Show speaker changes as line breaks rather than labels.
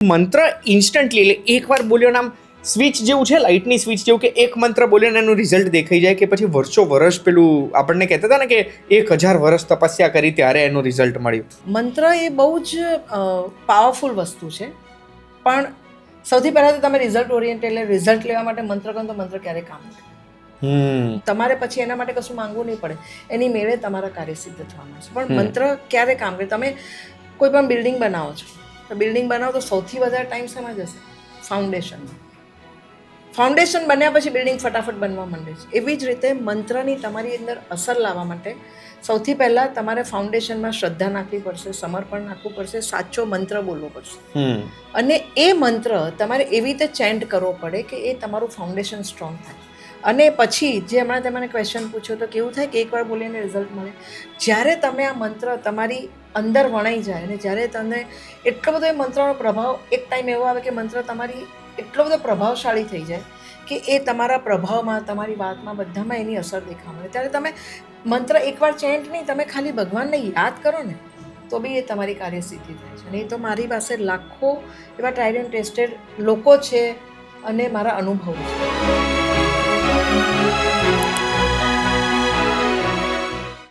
મંત્ર ઇન્સ્ટન્ટલી એટલે એકવાર બોલ્યો નામ સ્વિચ જેવું છે, લાઇટની સ્વિચ જેવું, કે એક મંત્ર બોલ્યો ને એનું રિઝલ્ટ દેખાઈ જાય, કે પછી વર્ષો વર્ષ પેલું આપણને કહેતા હતા ને કે 1000 વર્ષ તપસ્યા કરી ત્યારે એનું રિઝલ્ટ મળ્યું?
મંત્ર એ બહુ જ પાવરફુલ વસ્તુ છે, પણ સૌથી પહેલાં તો તમે રિઝલ્ટ ઓરિએન્ટેડ એટલે રિઝલ્ટ લેવા માટે મંત્ર કરો તો મંત્ર ક્યારેય કામ નથી. તમારે પછી એના માટે કશું માંગવું નહીં પડે, એની મેળે તમારા કાર્ય સિદ્ધ થવાના છે. પણ મંત્ર ક્યારે કામ કરે? તમે કોઈ પણ બિલ્ડિંગ બનાવો છો, તો બિલ્ડિંગ બનાવો તો સૌથી વધારે ટાઈમ શેમાં જશે? ફાઉન્ડેશનમાં. ફાઉન્ડેશન બન્યા પછી બિલ્ડિંગ ફટાફટ બનવા માંડે છે. એવી જ રીતે મંત્રની તમારી અંદર અસર લાવવા માટે સૌથી પહેલાં તમારે ફાઉન્ડેશનમાં શ્રદ્ધા નાખવી પડશે, સમર્પણ નાખવું પડશે, સાચો મંત્ર બોલવો પડશે. અને એ મંત્ર તમારે એવી રીતે ચેન્ટ કરવો પડે કે એ તમારું ફાઉન્ડેશન સ્ટ્રોંગ થાય. અને પછી જે હમણાં તમે મને ક્વેશ્ચન પૂછ્યો તો કેવું થાય કે એકવાર બોલીને રિઝલ્ટ મળે? જ્યારે તમે આ મંત્ર તમારી અંદર વણાઈ જાય અને જ્યારે તમને એટલો બધો એ મંત્રનો પ્રભાવ, એક ટાઈમ એવો આવે કે મંત્ર તમારી એટલો બધો પ્રભાવશાળી થઈ જાય કે એ તમારા પ્રભાવમાં, તમારી વાતમાં, બધામાં એની અસર દેખાવા મળે. ત્યારે તમે મંત્ર એકવાર ચેન્ટ નહીં, તમે ખાલી ભગવાનને યાદ કરો ને તો બી એ તમારી કાર્યસિદ્ધિ થાય છે. અને એ તો મારી પાસે લાખો એવા ટ્રાઇડ એન્ડ ટેસ્ટેડ લોકો છે અને મારા અનુભવો છે.